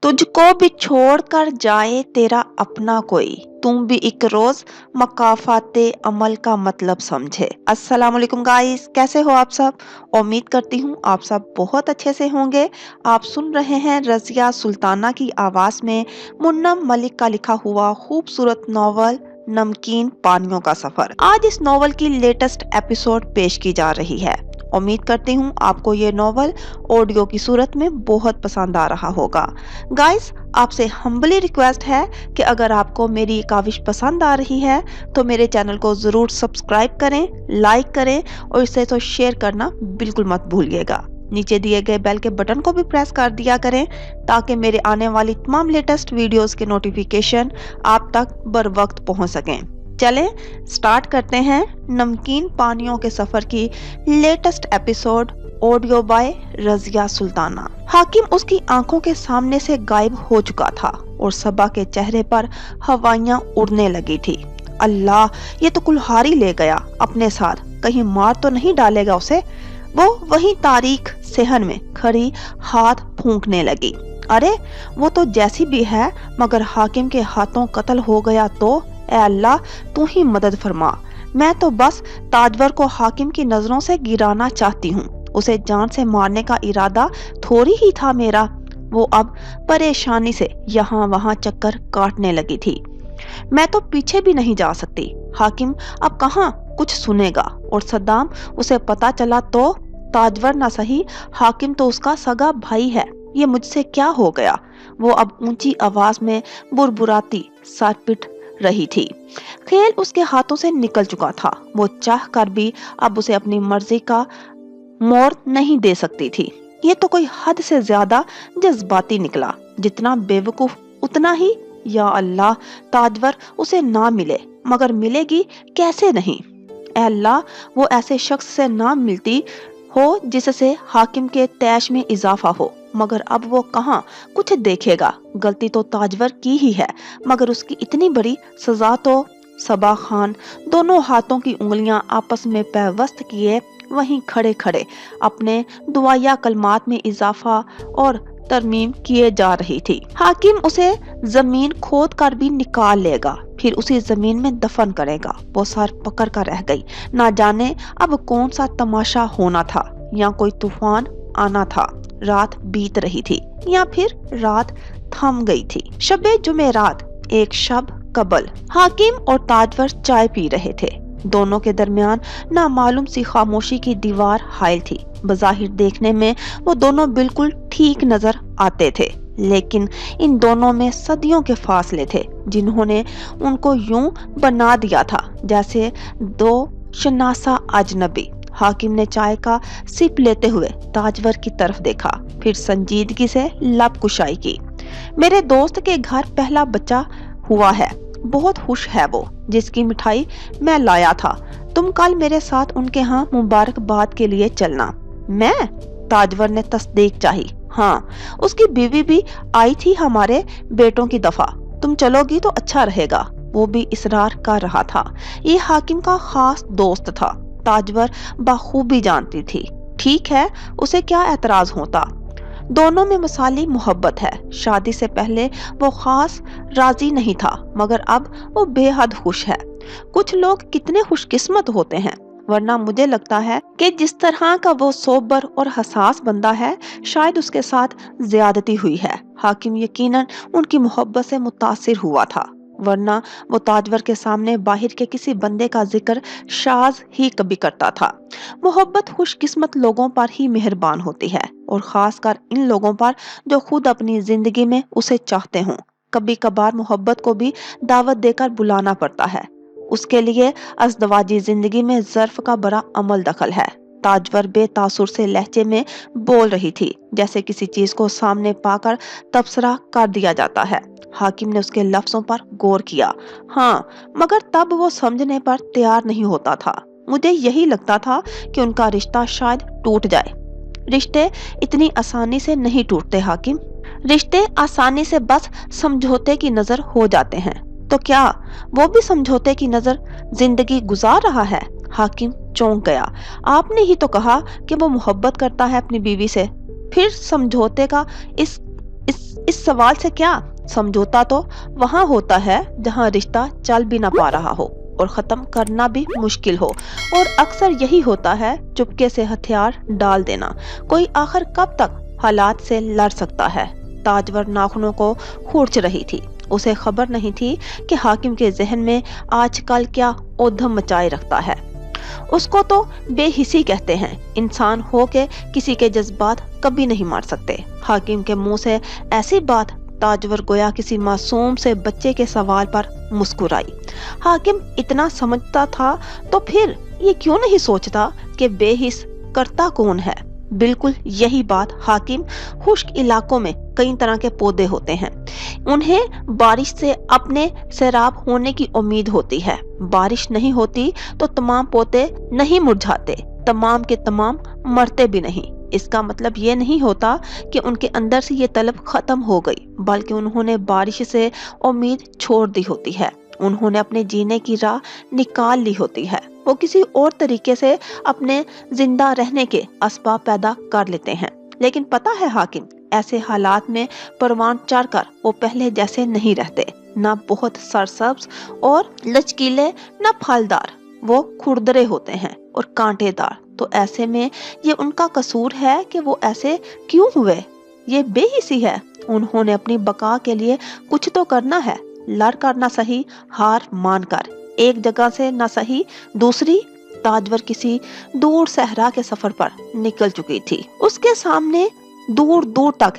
तुझको भी छोड़ कर जाए तेरा अपना कोई, तुम भी एक रोज मकाफाते अमल का मतलब समझे। अस्सलाम वालेकुम गाइस, कैसे हो आप सब। उम्मीद करती हूँ आप सब बहुत अच्छे से होंगे। आप सुन रहे हैं रजिया सुल्ताना की आवाज में मुन्नम मलिक का लिखा हुआ खूबसूरत नॉवल नमकीन पानियों का सफर। आज इस नॉवल की लेटेस्ट एपिसोड पेश की जा रही है। उम्मीद करती हूँ आपको ये नॉवल ऑडियो की सूरत में बहुत पसंद आ रहा होगा। गाइस, आपसे हम्बली रिक्वेस्ट है कि अगर आपको मेरी काविश पसंद आ रही है तो मेरे चैनल को जरूर सब्सक्राइब करें, लाइक करें और इसे तो शेयर करना बिल्कुल मत भूलिएगा। नीचे दिए गए बेल के बटन को भी प्रेस कर दिया करें ताकि मेरे आने वाली तमाम लेटेस्ट वीडियोस के नोटिफिकेशन आप तक बर वक्त पहुंच सकें। चलें स्टार्ट करते हैं नमकीन पानियों के सफर की latest episode audio by Razia Sultana. हाकिम उसकी आंखों के सामने से गायब हो चुका था और सबा के चेहरे पर हवाइयां उड़ने लगी थी। अल्लाह, ये तो कुल्हाड़ी ले गया अपने साथ, कहीं मार तो नहीं डालेगा उसे। वो वहीं तारीख सेहन में खड़ी हाथ फूंकने लगी। अरे वो तो जैसी भी है, मगर हाकिम के हाथों कत्ल हो गया तो ऐ अल्लाह तू ही मदद फरमा। मैं तो बस ताजवर को हाकिम की नजरों से गिराना चाहती हूँ, उसे जान से मारने का इरादा थोड़ी ही था मेरा। वो अब परेशानी से यहाँ वहाँ चक्कर काटने लगी थी। मैं तो पीछे भी नहीं जा सकती। हाकिम अब कहाँ कुछ सुनेगा, और सद्दाम उसे पता चला तो ताजवर ना सही, हाकिम तो उसका सगा भाई है। ये मुझसे क्या हो गया। वो अब ऊंची आवाज में बुरबुराती सर पिट रही थी। खेल उसके हाथों से निकल चुका था। वो चाह कर भी अब उसे अपनी मर्जी का मोड़ नहीं दे सकती थी। ये तो कोई हद से ज्यादा जज्बाती निकला। जितना बेवकूफ उतना ही। या अल्लाह, ताजवर उसे ना मिले, मगर मिलेगी कैसे नहीं। ऐ अल्लाह, वो ऐसे शख्स से ना मिलती हो जिससे हाकिम के तैश में इजाफा हो, मगर अब वो कहाँ कुछ देखेगा। गलती तो ताजवर की ही है, मगर उसकी इतनी बड़ी सजा तो। सबा खान दोनों हाथों की उंगलियां आपस में पैवस्त किए वहीं खड़े खड़े अपने दुआया कलमात में इजाफा और तरमीम किए जा रही थी। हाकिम उसे जमीन खोद कर भी निकाल लेगा, फिर उसी जमीन में दफन करेगा। वो सर पकड़ कर रह गई। ना जाने अब कौन सा तमाशा होना था, या कोई तूफान आना था। रात बीत रही थी या फिर रात थम गई थी। शबे जुमेरात एक शब कबल हाकिम और ताजवर चाय पी रहे थे। दोनों के दरमियान नामालूम सी खामोशी की दीवार हायल थी। बज़ाहिर देखने में वो दोनों बिल्कुल ठीक नजर आते थे, लेकिन इन दोनों में सदियों के फासले थे जिन्होंने उनको यूं बना दिया था जैसे दो शनासा अजनबी। हाकिम ने चाय का सिप लेते हुए ताजवर की तरफ देखा, फिर संजीदगी से लब कुशाई की। मेरे दोस्त के घर पहला बच्चा हुआ है, बहुत खुश है वो, जिसकी मिठाई मैं लाया था। तुम कल मेरे साथ उनके यहाँ मुबारकबाद के लिए चलना। मैं? ताजवर ने तस्दीक चाही। हाँ, उसकी बीवी भी आई थी हमारे बेटों की दफा। तुम चलोगी तो अच्छा रहेगा, वो भी इसरार कर रहा था। ये हाकिम का खास दोस्त था, ताजवर बखूबी जानती थी। ठीक है, उसे क्या एतराज होता। दोनों में मसाली मोहब्बत है। शादी से पहले वो खास राजी नहीं था, मगर अब वो बेहद खुश है। कुछ लोग कितने खुशकिस्मत होते हैं, वरना मुझे लगता है कि जिस तरह का वो सोबर और हसास बंदा है, शायद उसके साथ ज्यादती हुई है। हाकिम यकीनन उनकी मोहब्बत से मुतासिर हुआ था, वरना वो ताजवर के सामने बाहर के किसी बंदे का जिक्र शाज ही कभी करता था। मोहब्बत खुशकिस्मत लोगों पर ही मेहरबान होती है, और खासकर इन लोगों पर जो खुद अपनी जिंदगी में उसे चाहते हों। कभी कभार मोहब्बत को भी दावत देकर बुलाना पड़ता है। उसके लिए अज़दवाजी जिंदगी में ज़र्फ का बड़ा अमल दखल है। ताजवर बेतासुर से लहजे में बोल रही थी, जैसे किसी चीज को सामने पाकर तबसरा कर दिया जाता है। हाकिम ने उसके लफ्जों पर गौर किया। हाँ, मगर तब वो समझने पर तैयार नहीं होता था। मुझे यही लगता था कि उनका रिश्ता शायद टूट जाए। रिश्ते इतनी आसानी से नहीं टूटते हाकिम। रिश्ते आसानी से बस समझौते की नजर हो जाते हैं। तो क्या वो भी समझौते की नजर जिंदगी गुजार रहा है? हाकिम चौंक गया। आपने ही तो कहा कि वो मोहब्बत करता है अपनी बीवी से, फिर समझौते का इस इस सवाल से क्या? समझौता तो वहाँ होता है जहाँ रिश्ता चल भी ना पा रहा हो और खत्म करना भी मुश्किल हो, और अक्सर यही होता है, चुपके से हथियार डाल देना। कोई आखिर कब तक हालात से लड़ सकता है? ताजवर नाखूनों को खींच रही थी। उसे खबर नहीं थी कि हाकिम के जहन में आजकल क्या ऊधम मचाए रखता है। उसको तो बेहिसी कहते हैं। इंसान हो के किसी के जज्बात कभी नहीं मार सकते। हाकिम के मुंह से ऐसी बात, ताजवर गोया किसी मासूम से बच्चे के सवाल पर मुस्कुराई। हाकिम इतना समझता था तो फिर ये क्यों नहीं सोचता कि बेहिस करता कौन है? बिल्कुल यही बात हाकिम, खुश्क इलाकों में कई तरह के पौधे होते हैं। उन्हें बारिश से अपने सैराब होने की उम्मीद होती है। बारिश नहीं होती तो तमाम पौधे नहीं मुरझाते, तमाम के तमाम मरते भी नहीं। इसका मतलब ये नहीं होता कि उनके अंदर से ये तलब खत्म हो गई, बल्कि उन्होंने बारिश से उम्मीद छोड़ दी होती है। उन्होंने अपने जीने की राह निकाल ली होती है। वो किसी और तरीके से अपने जिंदा रहने के असबाब पैदा कर लेते हैं। लेकिन पता है हाकिम, ऐसे हालात में परवान चढ़कर वो पहले जैसे नहीं रहते। ना बहुत सरसब्ज और लचकीले, ना फलदार। वो खुरदरे होते हैं और कांटेदार। तो ऐसे में ये उनका कसूर है कि वो ऐसे क्यों हुए? ये बेहिसी है। उन्होंने अपनी बका के लिए कुछ तो करना है। लड़ कर ना सही, हार मान कर, एक जगह से ना सही दूसरी। ताजवर किसी दूर सहरा के सफर पर निकल चुकी थी। उसके सामने दूर दूर तक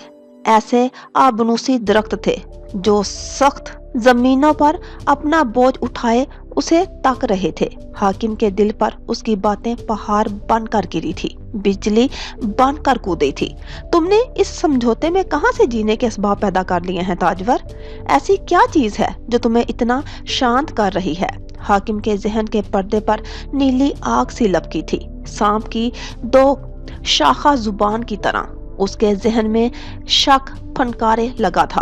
ऐसे आबनूसी दरख्त थे जो सख्त जमीनों पर अपना बोझ उठाए उसे तक रहे थे। हाकिम के दिल पर उसकी बातें पहाड़ बनकर गिरी थी, बिजली बनकर कूदी थी। तुमने इस समझौते में कहां से जीने के असबाब पैदा कर लिए हैं ताजवर? ऐसी क्या चीज है जो तुम्हें इतना शांत कर रही है? हाकिम के जहन के पर्दे पर नीली आग सी लपकी थी, सांप की दो शाखा जुबान की तरह। उसके जहन में शक फनकारे लगा था।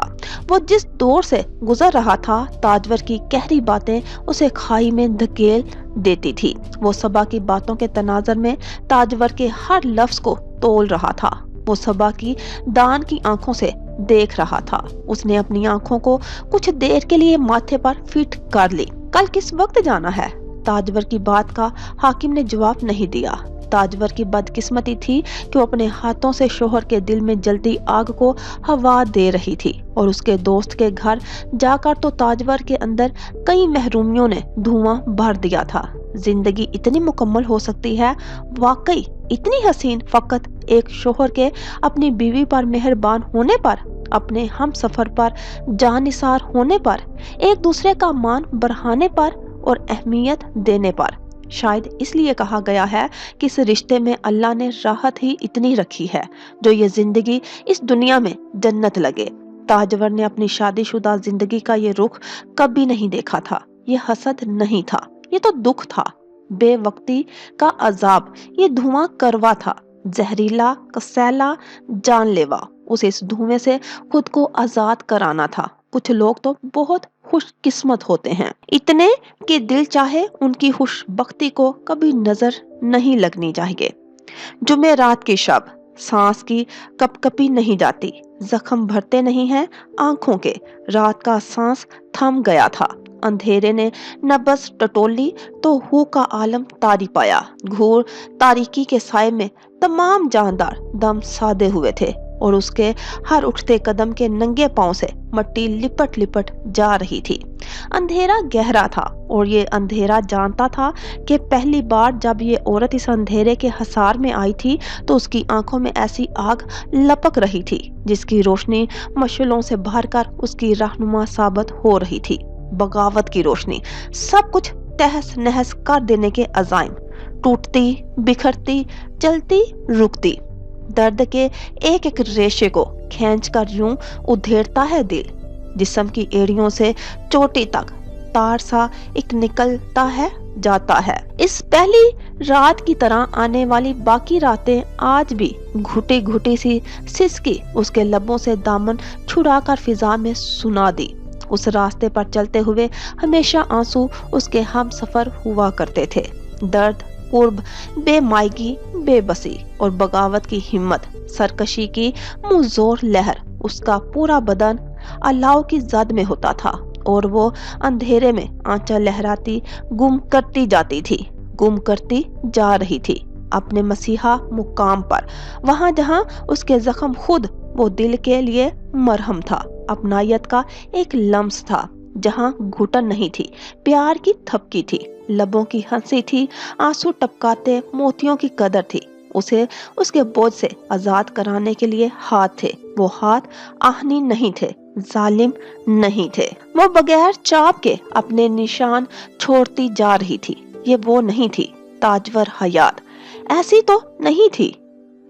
वो जिस दौर से गुजर रहा था, ताजवर की गहरी बातें उसे खाई में धकेल देती थी। वो सबा की बातों के तनाजर में ताजवर के हर लफ्ज को तोल रहा था। वो सबा की दान की आंखों से देख रहा था। उसने अपनी आंखों को कुछ देर के लिए माथे पर फिट कर ली। कल किस वक्त जाना है? ताजवर की बात का हाकिम ने जवाब नहीं दिया। ताजवर की बदकिस्मती थी कि वो अपने हाथों से शोहर के दिल में जलती आग को हवा दे रही थी, और उसके दोस्त के घर जाकर तो ताजवर के अंदर कई महरूमियों ने धुआं भर दिया था। जिंदगी इतनी मुकम्मल हो सकती है, वाकई इतनी हसीन, फकत एक शोहर के अपनी बीवी पर मेहरबान होने पर, अपने हम सफर पर जानिसार होने पर, एक दूसरे का मान बढ़ाने पर और अहमियत देने पर। शायद इसलिए कहा गया है कि इस रिश्ते में अल्लाह ने राहत ही इतनी रखी है जो ये जिंदगी इस दुनिया में जन्नत लगे। ताजवर ने अपनी शादीशुदा जिंदगी का ये रुख कभी नहीं देखा था। ये हसद नहीं था, ये तो दुख था, बेवक्ती का अजाब। ये धुआं करवा था, जहरीला, कसैला, जानलेवा। उसे इस धुएं से खुद को आजाद कराना था। कुछ लोग तो बहुत खुशकिस्मत होते हैं, इतने कि दिल चाहे उनकी खुशबख्ती को कभी नजर नहीं लगनी चाहिए। जुमेरात की शब, सांस की कपकपी नहीं जाती, जख्म भरते नहीं हैं आंखों के। रात का सांस थम गया था। अंधेरे ने नब्ज टटोली तो हू का आलम तारी पाया। घूर तारीकी के साए में तमाम जानदार दम साधे हुए थे, और उसके हर उठते कदम के नंगे पांव से मट्टी लिपट लिपट जा रही थी। अंधेरा गहरा था, और ये अंधेरा जानता था कि पहली बार जब ये औरत इस अंधेरे के हसार में आई थी तो उसकी आंखों में ऐसी आग लपक रही थी जिसकी रोशनी मशलों से भरकर उसकी रहनुमा साबित हो रही थी। बगावत की रोशनी, सब कुछ तहस नहस कर देने के अजाइम, टूटती, बिखरती, चलती, रुकती। दर्द के एक एक रेशे को खींचकर यूं उधेड़ता है दिल। जिस्म की एड़ियों से चोटी तक तार सा एक निकलता है, जाता है। इस पहली रात की तरह आने वाली बाकी रातें आज भी घुटी घुटी सी सिसकी उसके लबों से दामन छुड़ाकर फिजा में सुना दी। उस रास्ते पर चलते हुए हमेशा आंसू उसके हम सफर हुआ करते थे। दर्द, कुर्ब, बेमायगी, बेबसी और बगावत की हिम्मत, सरकशी की मुंहजोर लहर उसका पूरा बदन अलाव की जद में होता था और वो अंधेरे में आंचल लहराती गुम करती जाती थी, गुम करती जा रही थी अपने मसीहा मुकाम पर, वहां जहां उसके जख्म खुद वो दिल के लिए मरहम था, अपनायत का एक लम्स था, जहां घुटन नहीं थी, प्यार की थपकी थी, लबों की हंसी थी, आंसू टपकाते मोतियों की कदर थी। उसे उसके बोझ से आजाद कराने के लिए हाथ थे, वो हाथ आहनी नहीं थे, जालिम नहीं थे। वो बगैर चाप के अपने निशान छोड़ती जा रही थी। ये वो नहीं थी ताजवर हयात, ऐसी तो नहीं थी,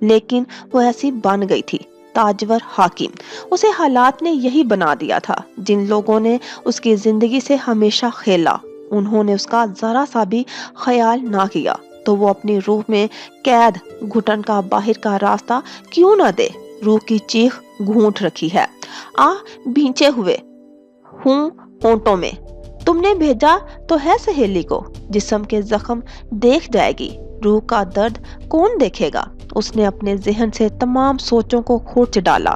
लेकिन वो ऐसी बन गई थी, ताजवर हाकिम। उसे हालात ने यही बना दिया था। जिन लोगों ने उसकी जिंदगी से हमेशा खेला, उन्होंने उसका जरा सा भी ख्याल ना किया, तो वो अपनी रूह में कैद घुटन का बाहर का रास्ता क्यों ना दे। रूह की चीख घूंट रखी है, आ भींचे हुए हूँ होंठों में। तुमने भेजा तो है सहेली को, जिस्म के जख्म देख जाएगी, रूह का दर्द कौन देखेगा। उसने अपने जहन से तमाम सोचों को खोच डाला,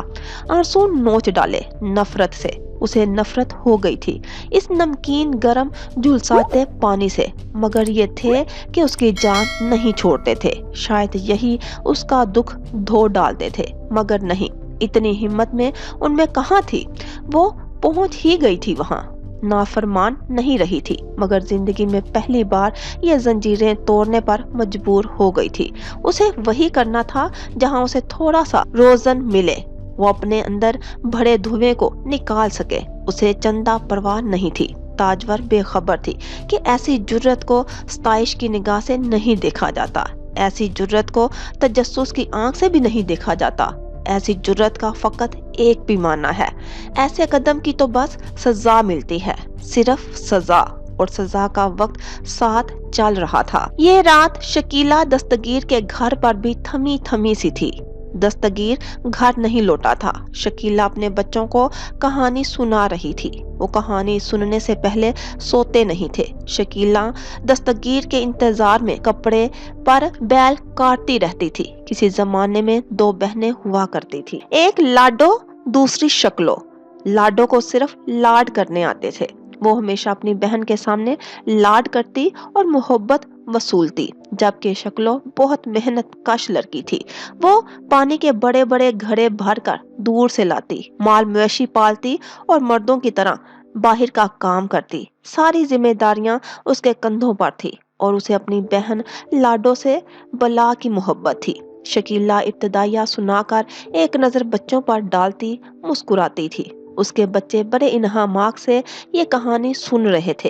आंसू नोच डाले नफरत से। उसे नफरत हो गई थी इस नमकीन गरम झुलसाते पानी से, मगर ये थे कि उसकी जान नहीं छोड़ते थे। शायद यही उसका दुख धो डालते थे, मगर नहीं, इतनी हिम्मत में उनमें कहाँ थी। वो पहुंच ही गई थी वहां, नाफरमान नहीं रही थी, मगर जिंदगी में पहली बार ये जंजीरें तोड़ने पर मजबूर हो गई थी। उसे वही करना था जहां उसे थोड़ा सा रोजन मिले, वो अपने अंदर भरे धुएं को निकाल सके। उसे चंदा परवाह नहीं थी। ताजवर बेखबर थी कि ऐसी जुर्रत को सताइश की निगाह से नहीं देखा जाता, ऐसी जुर्रत को तजस्सुस की आंख से भी नहीं देखा जाता। ऐसी जुर्रत का फकत एक पैमाना है, ऐसे कदम की तो बस सजा मिलती है, सिर्फ सजा, और सजा का वक्त साथ चल रहा था। ये रात शकीला दस्तगीर के घर पर भी थमी थमी सी थी। दस्तगीर घर नहीं लौटा था। शकीला अपने बच्चों को कहानी सुना रही थी। वो कहानी सुनने से पहले सोते नहीं थे। शकीला दस्तगीर के इंतजार में कपड़े पर बैल काटती रहती थी। किसी जमाने में दो बहनें हुआ करती थी, एक लाडो, दूसरी शक्लो। लाडो को सिर्फ लाड करने आते थे। वो हमेशा अपनी बहन के सामने लाड करती और मोहब्बत वसूलती, जबकि शक्लो बहुत मेहनत कश लड़की थी। वो पानी के बड़े बड़े घड़े भरकर दूर से लाती, माल मवेशी पालती और मर्दों की तरह बाहर का काम करती। सारी जिम्मेदारियां उसके कंधों पर थी और उसे अपनी बहन लाडो से बला की मोहब्बत थी। शकीला इब्तदाइया सुनाकर एक नजर बच्चों पर डालती मुस्कुराती थी। उसके बच्चे बड़े इन्हामाक से ये कहानी सुन रहे थे।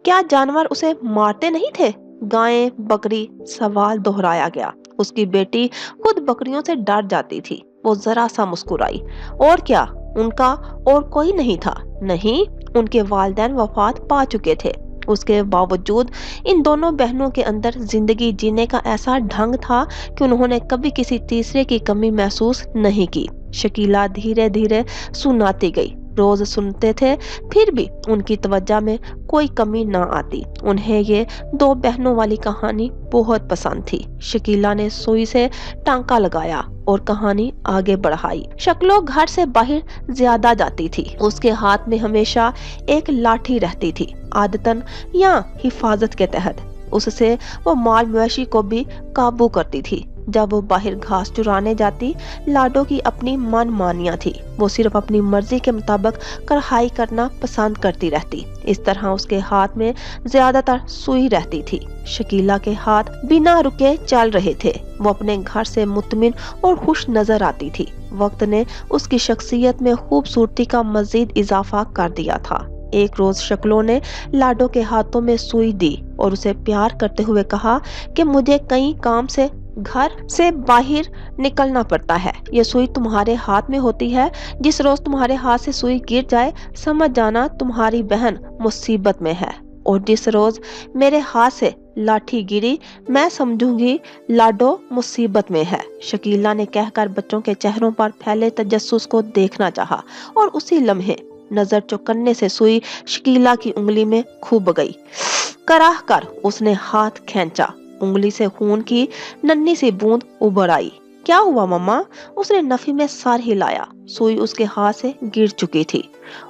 क्या जानवर उसे मारते नहीं थे? गायें, बकरी, सवाल दोहराया गया। उसकी बेटी खुद बकरियों से डर जाती थी। वो जरा सा मुस्कुराई। और क्या उनका और कोई नहीं था? नहीं, उनके वालिदैन वफात पा चुके थे। उसके बावजूद इन दोनों बहनों के अंदर जिंदगी जीने का ऐसा ढंग था कि उन्होंने कभी किसी तीसरे की कमी महसूस नहीं की। शकीला धीरे धीरे सुनाती गई। रोज सुनते थे, फिर भी उनकी तवज्जो में कोई कमी ना आती। उन्हें ये दो बहनों वाली कहानी बहुत पसंद थी। शकीला ने सुई से टांका लगाया और कहानी आगे बढ़ाई। शक्लो घर से बाहर ज्यादा जाती थी। उसके हाथ में हमेशा एक लाठी रहती थी, आदतन या हिफाजत के तहत। उससे वो माल मवेशी को भी काबू करती थी। जब वो बाहर घास चुराने जाती, लाडो की अपनी मन मानियां थी। वो सिर्फ अपनी मर्जी के मुताबिक कढ़ाई करना पसंद करती रहती। इस तरह उसके हाथ में ज्यादातर सुई रहती थी। शकीला के हाथ बिना रुके चल रहे थे। वो अपने घर से मुतमिन और खुश नजर आती थी। वक्त ने उसकी शख्सियत में खूबसूरती का मजीद इजाफा कर दिया था। एक रोज शक्लो ने लाडो के हाथों में सुई दी और उसे प्यार करते हुए कहा कि मुझे कई काम से घर से बाहर निकलना पड़ता है। ये सुई तुम्हारे हाथ में होती है। जिस रोज तुम्हारे हाथ से सुई गिर जाए, समझ जाना तुम्हारी बहन मुसीबत में है। और जिस रोज मेरे हाथ से लाठी गिरी, मैं समझूंगी लाडो मुसीबत में है। शकीला ने कहकर बच्चों के चेहरों पर फैले तजस्सुस को देखना चाहा और उसी लम्हे नजर चौकन्ने से सुई शकीला की उंगली में खूब गई। कराह कर उसने हाथ खींचा। उंगली से खून की नन्ही सी बूंद उभर आई। क्या हुआ मम्मा? उसने नफी में सर हिलाया। सुई उसके हाथ से गिर चुकी थी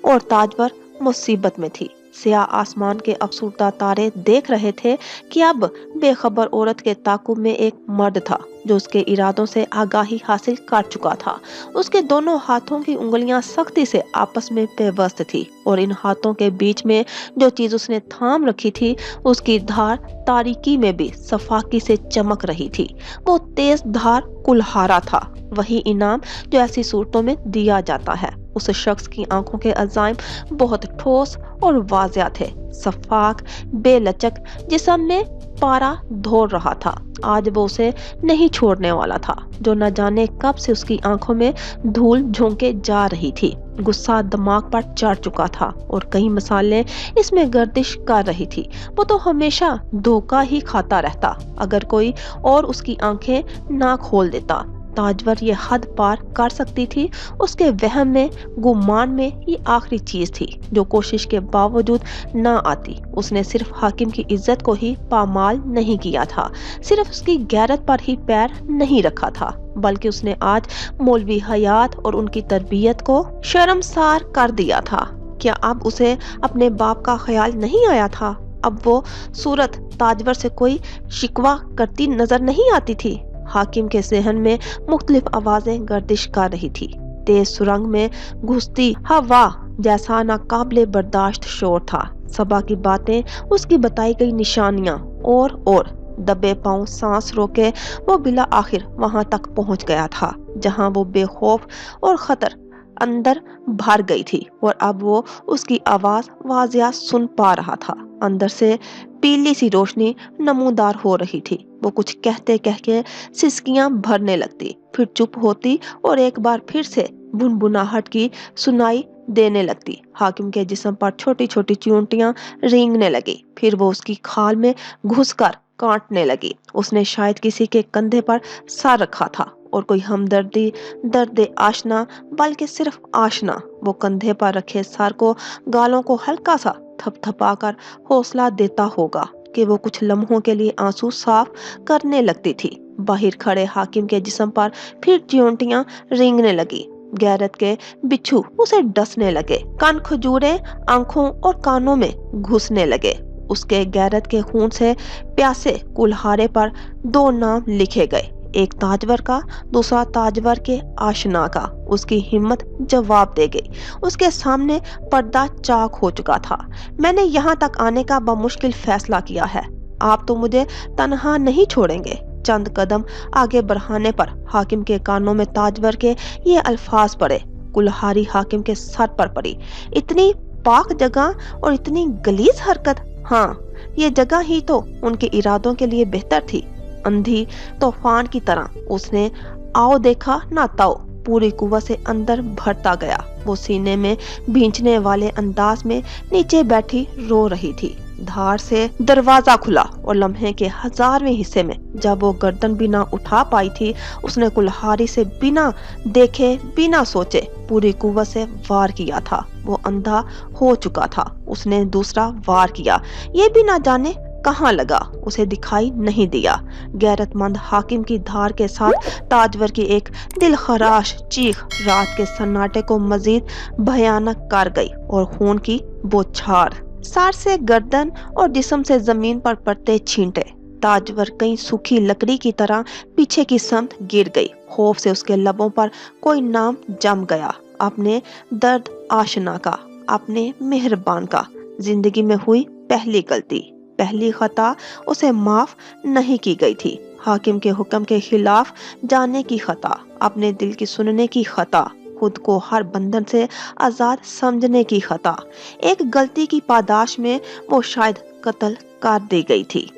और ताजवर मुसीबत में थी। सियाह आसमान के अफसरदा तारे देख रहे थे कि अब बेखबर औरत के ताकुब में एक मर्द था जो उसके इरादों से आगाही हासिल कर चुका था। उसके दोनों हाथों की उंगलियां सख्ती से आपस में पेवस्त थी और इन हाथों के बीच में जो चीज उसने थाम रखी थी उसकी धार तारीकी में भी सफाकी से चमक रही थी। वो तेज धार कुल्हारा था, वही इनाम जो ऐसी सूरतों में दिया जाता है। उस शख्स की आंखों के अजाइम बहुत ठोस और वाज़िया थे। शफाक, बेलचक जिस्म में पारा दौड़ रहा था। आज वो उसे नहीं छोड़ने वाला था, जो न जाने कब से उसकी आंखों में धूल झोंके जा रही थी। गुस्सा दिमाग पर चढ़ चुका था और कई मसाले इसमें गर्दिश कर रही थी। वो तो हमेशा धोखा ही खाता रहता अगर कोई और उसकी आंखें ना खोल देता। ताजवर ये हद पार कर सकती थी। उसके वहम में, गुमान में ये आखिरी चीज थी जो कोशिश के बावजूद ना आती। उसने सिर्फ हाकिम की इज्जत को ही पामाल नहीं किया था, सिर्फ उसकी गैरत पर ही पैर नहीं रखा था, बल्कि उसने आज मौलवी हयात और उनकी तरबियत को शर्मसार कर दिया था। क्या अब उसे अपने बाप का ख्याल नहीं आया था? अब वो सूरत ताजवर से कोई शिकवा करती नजर नहीं आती थी। हाकिम के जहन में मुख्तलिफ आवाजें गर्दिश कर रही थी। तेज सुरंग में घुसती हवा जैसा नाकाबिले बर्दाश्त शोर था। सबा की बातें, उसकी बताई गई निशानियां और दबे पांव सांस रोके वो बिला आखिर वहां तक पहुंच गया था जहां वो बेखौफ और खतर अंदर भर गई थी और अब वो उसकी आवाज वाजिया सुन पा रहा था। अंदर से पीली सी रोशनी नमूदार हो रही थी। वो कुछ कहते कह के सिसकियां भरने लगती, फिर चुप होती और एक बार फिर से बुनबुनाहट की सुनाई देने लगती। हाकिम के जिस्म पर छोटी छोटी चींटियां रेंगने लगी, फिर वो उसकी खाल में घुसकर काटने लगी। उसने शायद किसी के कंधे पर सर रखा था और कोई हमदर्दी, दर्द आशना, बल्कि सिर्फ आशना। वो कंधे पर रखे सर को, गालों को हल्का सा थपथपाकर हौसला देता होगा कि वो कुछ लम्हों के लिए आंसू साफ करने लगती थी। बाहर खड़े हाकिम के जिस्म पर फिर चींटियां रेंगने लगी। गैरत के बिच्छू उसे डसने लगे, कान खजूरे आंखों और कानों में घुसने लगे। उसके गैरत के खून से प्यासे कुल्हारे पर दो नाम लिखे गए, एक ताजवर का, दूसरा ताजवर के आशना का। उसकी हिम्मत जवाब दे गई। उसके सामने पर्दा चाक हो चुका था। मैंने यहाँ तक आने का बमुश्किल फैसला किया है। आप तो मुझे तन्हा नहीं छोड़ेंगे। चंद कदम आगे बढ़ाने पर हाकिम के कानों में ताजवर के ये अल्फाज पड़े। कुल्हारी हाकिम के सर पर पड़ी। इतनी पाक जगह और इतनी गलीज हरकत। हाँ, ये जगह ही तो उनके इरादों के लिए बेहतर थी। अंधी तूफान की तरह उसने आओ देखा ना ताओ पूरी कुव्वत से अंदर भरता गया। वो सीने में भींचने वाले अंदाज में नीचे बैठी रो रही थी। धार से दरवाजा खुला और लम्हे के 1000वें हिस्से में जब वो गर्दन भी ना उठा पाई थी, उसने कुल्हारी से बिना देखे, बिना सोचे पूरी कुव्वत से वार किया था। वो अंधा हो चुका था। उसने दूसरा वार किया, ये भी ना जाने कहाँ लगा, उसे दिखाई नहीं दिया। गैरतमंद हाकिम की धार के साथ ताजवर की एक दिलखराश चीख रात के सन्नाटे को मजीद भयानक कर गई और खून की बौछार सर से गर्दन और जिस्म से जमीन पर पड़ते छींटे। ताजवर कई सूखी लकड़ी की तरह पीछे की समत गिर गई। खौफ से उसके लबों पर कोई नाम जम गया, अपने दर्द आशना का, अपने मेहरबान का। जिंदगी में हुई पहली गलती, पहली खता उसे माफ नहीं की गई थी। हाकिम के हुक्म के खिलाफ जाने की खता, अपने दिल की सुनने की खता, खुद को हर बंधन से आजाद समझने की खता। एक गलती की पादाश में वो शायद कत्ल कर दी गई थी।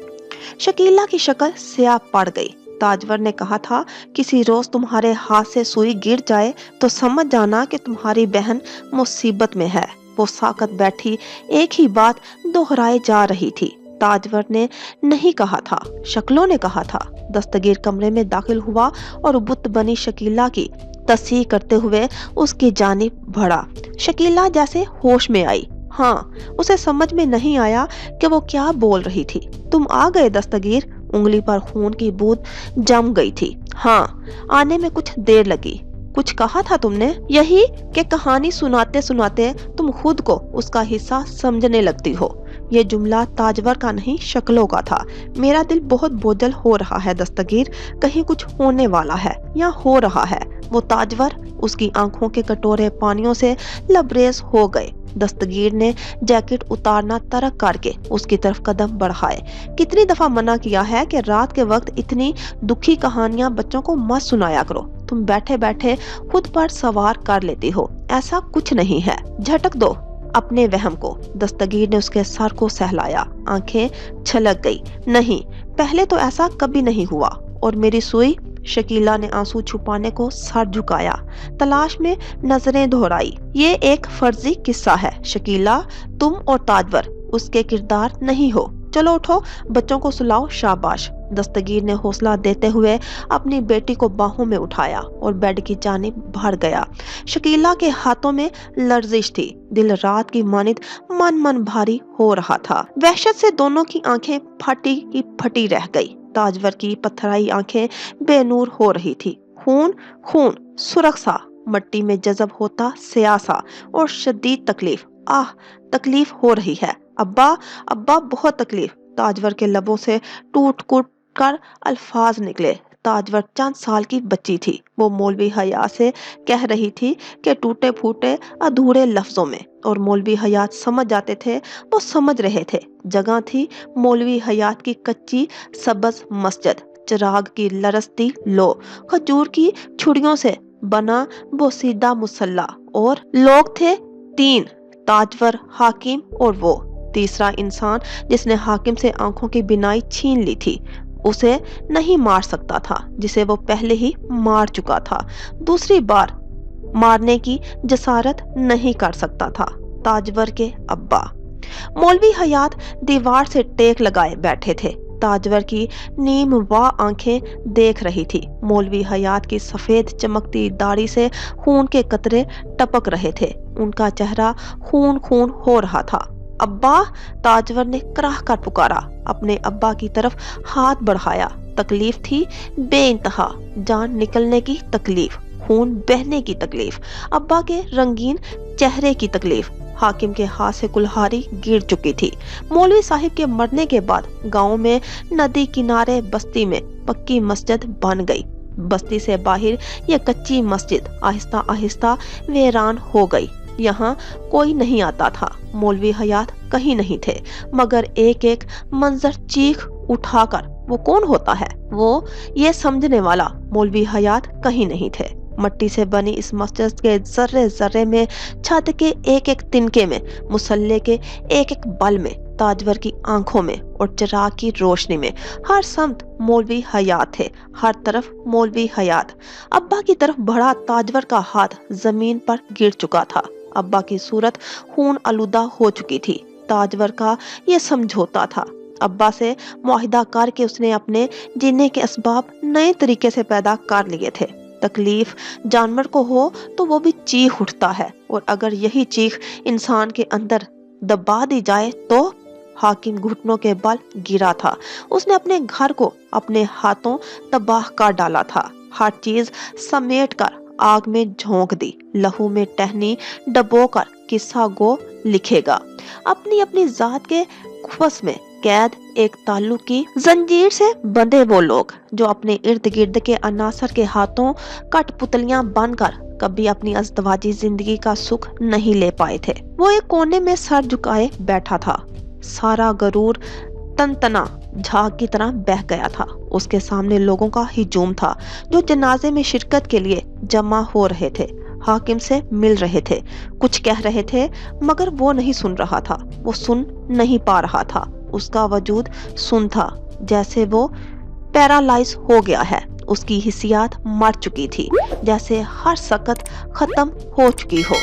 शकीला की शक्ल स्याह पड़ गई। ताजवर ने कहा था, किसी रोज तुम्हारे हाथ से सुई गिर जाए तो समझ जाना कि तुम्हारी बहन मुसीबत में है। वो साकत बैठी एक ही बात दोहराए जा रही थी। ताजवर ने नहीं कहा था, शक्लों ने कहा था। दस्तगीर कमरे में दाखिल हुआ और बुत बनी शकीला की तस्सीह करते हुए उसकी जानिब बढ़ा। शकीला जैसे होश में आई। हाँ, उसे समझ में नहीं आया कि वो क्या बोल रही थी। तुम आ गए दस्तगीर, उंगली पर खून की बूंद जम गई थी। हाँ, आने में कुछ देर लगी। कुछ कहा था तुमने? यही कि कहानी सुनाते सुनाते तुम खुद को उसका हिस्सा समझने लगती हो। ये जुमला ताजवर का नहीं, शक्लों का था। मेरा दिल बहुत बोझल हो रहा है दस्तगीर, कहीं कुछ होने वाला है या हो रहा है। वो ताजवर उसकी आंखों के कटोरे पानियों से लबरेज हो गए। दस्तगीर ने जैकेट उतारना तर्क करके उसकी तरफ कदम बढ़ाए। कितनी दफा मना किया है कि रात के वक्त इतनी दुखी कहानियां बच्चों को मत सुनाया करो। तुम बैठे बैठे खुद पर सवार कर लेती हो। ऐसा कुछ नहीं है, झटक दो अपने वहम को। दस्तगीर ने उसके सर को सहलाया। आंखें छलक गई। नहीं, पहले तो ऐसा कभी नहीं हुआ। और मेरी सुई? शकीला ने आंसू छुपाने को सर झुकाया, तलाश में नजरें दोहराई। ये एक फर्जी किस्सा है शकीला, तुम और ताजवर उसके किरदार नहीं हो। चलो उठो, बच्चों को सुलाओ, शाबाश। दस्तगीर ने हौसला देते हुए अपनी बेटी को बाहों में उठाया और बेड की जानिब बढ़ गया। शकीला के हाथों में लर्जिश थी। दिल रात की मानित मन मन भारी हो रहा था। वहशत से दोनों की आंखें फटी की फटी रह गई। ताजवर की पत्थराई आंखें बेनूर हो रही थी। खून खून, सुर्ख सा, मट्टी में जज़ब होता स्याह सा, और शदीद तकलीफ। आह, तकलीफ हो रही है अब्बा, अब्बा बहुत तकलीफ। ताजवर के लबों से टूट कुट कर अल्फाज निकले। ताजवर चंद साल की बच्ची थी। वो मौलवी हयात से कह रही थी कि टूटे फूटे अधूरे लफ्जों में, और मौलवी हयात समझ जाते थे। वो समझ रहे थे। जगह थी मौलवी हयात की कच्ची सबज मस्जिद, चिराग की लरसती लो, खजूर की छुड़ियों से बना बोसीदा मुसल्ला, और लोग थे तीन, ताजवर, हाकिम और वो तीसरा इंसान जिसने हाकिम से आंखों की बिनाई छीन ली थी। उसे नहीं मार सकता था जिसे वो पहले ही मार चुका था। दूसरी बार मारने की जसारत नहीं कर सकता था। ताजवर के अब्बा। मौलवी हयात दीवार से टेक लगाए बैठे थे। ताजवर की नीम व आंखें देख रही थी। मौलवी हयात की सफेद चमकती दाढ़ी से खून के कतरे टपक रहे थे। उनका चेहरा खून खून हो रहा था। अब्बा, ताजवर ने कराह कर पुकारा। अपने अब्बा की तरफ हाथ बढ़ाया। तकलीफ थी बेइंतहा, जान निकलने की तकलीफ, खून बहने की तकलीफ, अब्बा के रंगीन चेहरे की तकलीफ। हाकिम के हाथ से कुल्हाड़ी गिर चुकी थी। मौलवी साहिब के मरने के बाद गांव में नदी किनारे बस्ती में पक्की मस्जिद बन गई। बस्ती से बाहर ये कच्ची मस्जिद आहिस्ता आहिस्ता वीरान हो गई। यहाँ कोई नहीं आता था। मौलवी हयात कहीं नहीं थे, मगर एक एक मंजर चीख उठाकर वो कौन होता है, वो ये समझने वाला मौलवी हयात कहीं नहीं थे। मट्टी से बनी इस मस्जिद के जर्रे जर्रे में, छत के एक एक तिनके में, मुसल्ले के एक एक बल में, ताजवर की आंखों में और चिराग की रोशनी में, हर समत मौलवी हयात थे। हर तरफ मौलवी हयात। अब्बा की तरफ बढ़ा ताजवर का हाथ जमीन पर गिर चुका था। अब्बा की सूरत खून आलूदा हो चुकी थी। ताजवर का ये समझौता था। अब्बा से मुआहिदा करके उसने अपने जीने के असबाब नए तरीके से पैदा कर लिए थे। तकलीफ जानवर को हो तो वो भी चीख उठता है, और अगर यही चीख इंसान के अंदर दबा दी जाए तो। हाकिम घुटनों के बल गिरा था। उसने अपने घर को अपने हाथों तबाह कर डाला था। हर चीज समेट कर आग में झोंक दी। लहू में टहनी डबोकर किस्सा गो लिखेगा। अपनी अपनी जात के खुफस में कैद एक ताल्लुक की जंजीर से बंधे वो लोग जो अपने इर्द गिर्द के अनासर के हाथों कठपुतलियां बनकर कभी अपनी अज़दवाजी जिंदगी का सुख नहीं ले पाए थे। वो एक कोने में सर झुकाए बैठा था। सारा गरूर तनतना झाग की तरह बह गया था। उसके सामने लोगों का हिजूम था जो जनाजे में शिरकत के लिए जमा हो रहे थे, हाकिम से मिल रहे थे, कुछ कह रहे थे, मगर वो नहीं सुन रहा था। वो सुन नहीं पा रहा था। उसका वजूद सुन था, जैसे वो पैरालाइज हो गया है। उसकी हिस्सियात मर चुकी थी, जैसे हर सकत खत्म हो चुकी हो।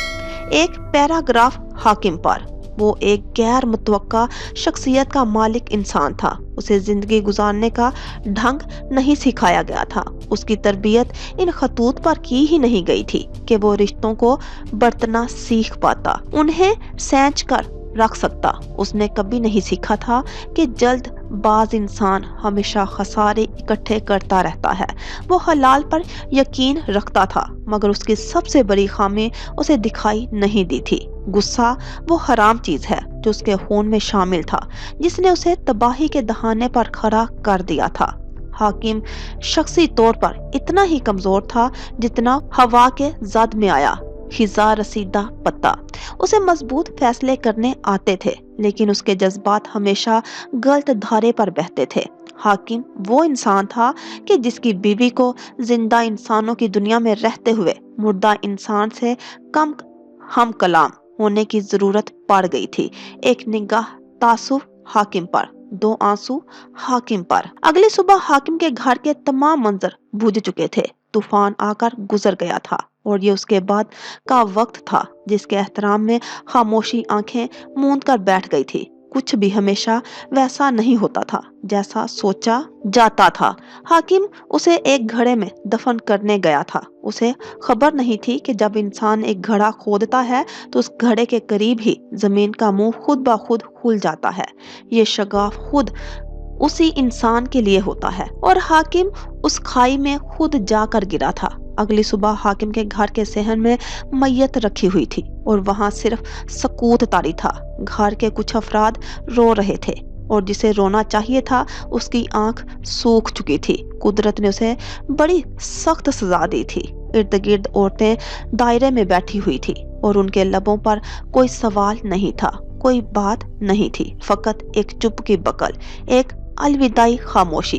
एक पैराग्राफ हाकिम पर। वो एक गैर मुतवक्का शख्सियत का मालिक इंसान था। उसे जिंदगी गुजारने का ढंग नहीं सिखाया गया था। उसकी तरबियत इन खतूत पर की ही नहीं गई थी कि वो रिश्तों को बरतना सीख पाता, उन्हें सैंच कर रख सकता। उसने कभी नहीं सीखा था कि जल्द बाज इंसान हमेशा खसारे इकट्ठे करता रहता है। वो हलाल पर यकीन रखता था, मगर उसकी सबसे बड़ी खामी उसे दिखाई नहीं दी थी। गुस्सा वो हराम चीज है जो उसके खून में शामिल था, जिसने उसे तबाही के दहाने पर खड़ा कर दिया था। हाकिम शख्सी तौर पर इतना ही कमजोर था जितना हवा के जद में आया खिजा रसीदा पत्ता। उसे मजबूत फैसले करने आते थे, लेकिन उसके जज्बात हमेशा गलत धारे पर बहते थे। हाकिम वो इंसान था कि जिसकी बीवी को जिंदा इंसानों की दुनिया में रहते हुए मुर्दा इंसान से कम हम कलाम होने की जरूरत पड़ गई थी। एक निगाह तासुफ हाकिम पर, दो आंसू हाकिम पर। अगली सुबह हाकिम के घर के तमाम मंजर बुझ चुके थे। तूफान आकर गुजर गया था और ये उसके बाद का वक्त था जिसके एहतराम में खामोशी आंखें मूंद कर बैठ गई थी। कुछ भी हमेशा वैसा नहीं होता था जैसा सोचा जाता था। हाकिम उसे एक घड़े में दफन करने गया था। उसे खबर नहीं थी कि जब इंसान एक घड़ा खोदता है तो उस घड़े के करीब ही जमीन का मुंह खुद ब खुद खुल जाता है। ये शगाफ खुद उसी इंसान के लिए होता है और हाकिम उस खाई में खुद जाकर गिरा था। अगली सुबह हाकिम के घर के सहन में मैयत रखी हुई थी और वहां सिर्फ सकूत तारी था। घर के कुछ अफराद रो रहे थे और जिसे रोना चाहिए था उसकी आंख सूख चुकी थी। कुदरत ने उसे बड़ी सख्त सजा दी थी। इर्द गिर्द औरतें दायरे में बैठी हुई थी और उनके लबों पर कोई सवाल नहीं था, कोई बात नहीं थी, फकत एक चुप की बकल, एक अलविदाई खामोशी,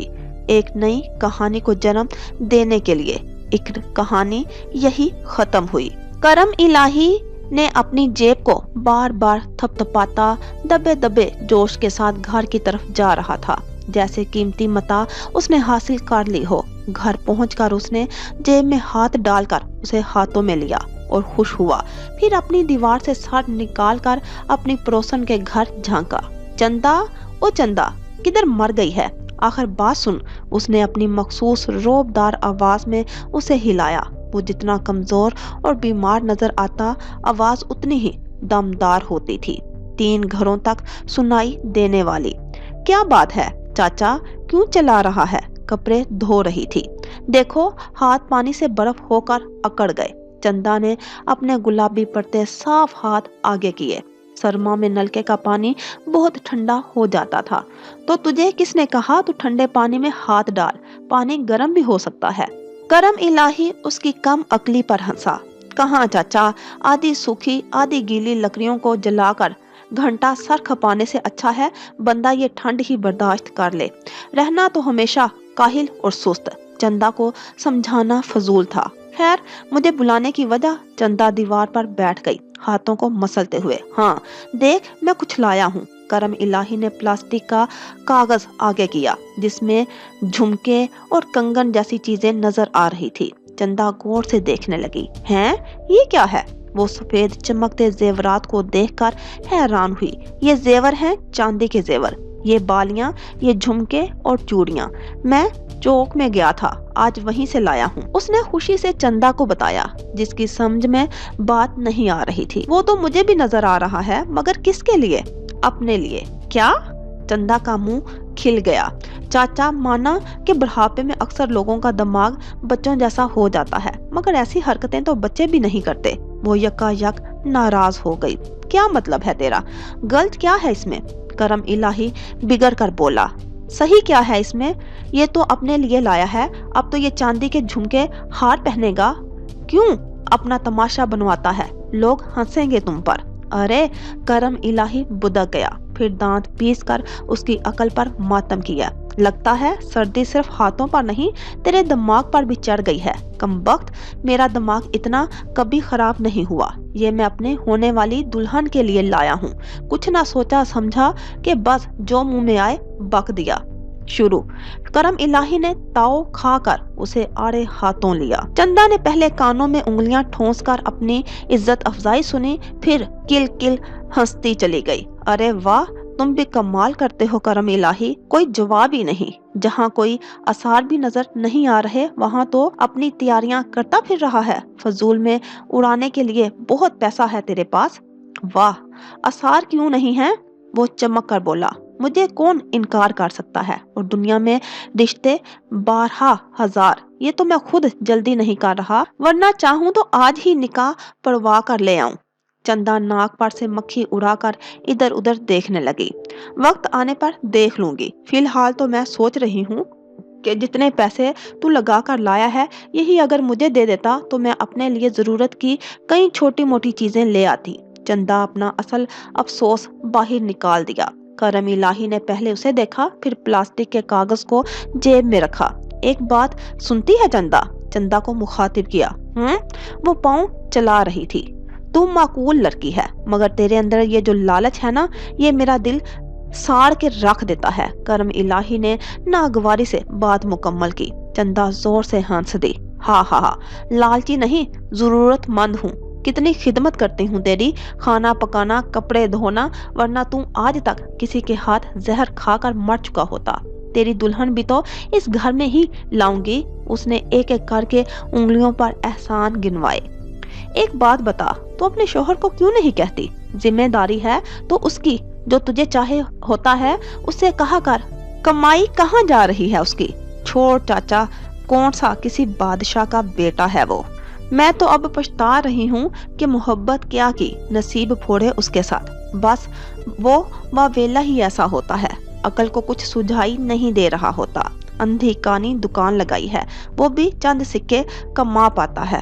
एक नई कहानी को जन्म देने के लिए। एक कहानी यही खत्म हुई। करम इलाही ने अपनी जेब को बार बार थपथपाता दबे दबे जोश के साथ घर की तरफ जा रहा था, जैसे कीमती मता उसने हासिल कर ली हो। घर पहुंचकर उसने जेब में हाथ डालकर उसे हाथों में लिया और खुश हुआ। फिर अपनी दीवार से सर निकालकर अपनी पड़ोसन के घर झांका। चंदा, ओ चंदा, किधर मर गई है? आखिर बात सुन। उसने अपनी मखसूस रौबदार आवाज में उसे हिलाया। वो जितना कमजोर और बीमार नजर आता, आवाज उतनी ही दमदार होती थी, 3 घरों तक सुनाई देने वाली। क्या बात है चाचा, क्यों चला रहा है? कपड़े धो रही थी। देखो, हाथ पानी से बर्फ होकर अकड़ गए। चंदा ने अपने गुलाबी पड़ते साफ हाथ आगे किए। सरमा में नलके का पानी बहुत ठंडा हो जाता था। तो तुझे किसने कहा तू ठंडे पानी में हाथ डाल? पानी गर्म भी हो सकता है। करम इलाही उसकी कम अकली पर हंसा। कहाँ चाचा, आधी सूखी आधी गीली लकड़ियों को जलाकर घंटा सर खपाने से अच्छा है बंदा ये ठंड ही बर्दाश्त कर ले। रहना तो हमेशा काहिल और सुस्त। चंदा को समझाना फजूल था। खैर, मुझे बुलाने की वजह? चंदा दीवार पर बैठ गई, हाथों को मसलते हुए। हाँ देख, मैं कुछ लाया हूँ। करम इलाही ने प्लास्टिक का कागज आगे किया जिसमें झुमके और कंगन जैसी चीजें नजर आ रही थी। चंदा गौर से देखने लगी। हैं, ये क्या है? वो सफेद चमकते जेवरात को देखकर हैरान हुई। ये जेवर हैं, चांदी के जेवर। ये बालियां, ये झुमके और चूड़ियां। मैं चौक में गया था, आज वहीं से लाया हूँ। उसने खुशी से चंदा को बताया, जिसकी समझ में बात नहीं आ रही थी। वो तो मुझे भी नजर आ रहा है, मगर किसके लिए? अपने लिए। क्या? चंदा का मुंह खिल गया। चाचा, माना कि बुढ़ापे में अक्सर लोगों का दिमाग बच्चों जैसा हो जाता है, मगर ऐसी हरकतें तो बच्चे भी नहीं करते। वो यकायक नाराज हो गई। क्या मतलब है तेरा? गलत क्या है इसमें? करम इलाही बिगड़ कर बोला। सही क्या है इसमें? ये तो अपने लिए लाया है। अब तो ये चांदी के झुमके हार पहनेगा। क्यों? अपना तमाशा बनवाता है, लोग हंसेंगे तुम पर। अरे, करम इलाही बुदक गया, फिर दांत पीस कर उसकी अकल पर मातम किया। लगता है सर्दी सिर्फ हाथों पर नहीं, तेरे दिमाग पर भी चढ़ गई है। कमबख्त, मेरा दिमाग इतना कभी खराब नहीं हुआ। ये मैं अपने होने वाली दुल्हन के लिए लाया हूँ। कुछ ना सोचा समझा कि बस जो मुंह में आए बक दिया। शुरू। करम इलाही ने ताव खाकर उसे आड़े हाथों लिया। चंदा ने पहले कानों में उंगलियां ठोंसकर अपनी इज्जत अफजाई सुनी, फिर किल किल हंसती चली गई। अरे वाह, तुम भी कमाल करते हो करम इलाही। कोई जवाब ही नहीं। जहाँ कोई आसार भी नजर नहीं आ रहे, वहाँ तो अपनी तैयारियां करता फिर रहा है। फजूल में उड़ाने के लिए बहुत पैसा है तेरे पास। वाह, आसार क्यों नहीं है? वो चमक कर बोला। मुझे कौन इनकार कर सकता है। और दुनिया में रिश्ते 12,000, ये तो मैं खुद जल्दी नहीं कर रहा, वरना चाहूं तो आज ही निकाह पढ़वा कर ले आऊं। चंदा नाक पर से मक्खी उड़ाकर इधर उधर देखने लगी। वक्त आने पर देख लूंगी, फिलहाल तो मैं सोच रही हूँ कि जितने पैसे तू लगा कर लाया है, यही अगर मुझे दे देता तो मैं अपने लिए जरूरत की कई छोटी मोटी चीजें ले आती। चंदा अपना असल अफसोस बाहर निकाल दिया। करम इलाही ने पहले उसे देखा, फिर प्लास्टिक के कागज को जेब में रखा। एक बात सुनती है चंदा? चंदा को मुखातिब किया। वो पाँव चला रही थी। तू माकूल लड़की है, मगर तेरे अंदर ये जो लालच है ना, ये मेरा दिल साड़ के रख देता है। करम इलाही ने नागवारी से बात मुकम्मल की। चंदा जोर से हंस दी। हाँ हाँ हाँ, लालची नहीं, जरूरतमंद हूँ। कितनी खिदमत करती हूँ तेरी, खाना पकाना, कपड़े धोना, वरना तू आज तक किसी के हाथ जहर खाकर मर चुका होता। तेरी दुल्हन भी तो इस घर में ही लाऊंगी। उसने एक एक करके उंगलियों पर एहसान गिनवाए। एक बात बता, तू अपने शोहर को क्यों नहीं कहती? जिम्मेदारी है तो उसकी, जो तुझे चाहे होता है उससे कहा कर। कमाई कहाँ जा रही है उसकी? छोड़ चाचा, कौन सा किसी बादशाह का बेटा है वो। मैं तो अब पछता रही हूँ कि मोहब्बत क्या की, नसीब फोड़े उसके साथ। बस वो वावेला ही ऐसा होता है, अकल को कुछ सुझाई नहीं दे रहा होता। अंधी कानी दुकान लगाई है, वो भी चंद सिक्के कमा पाता है।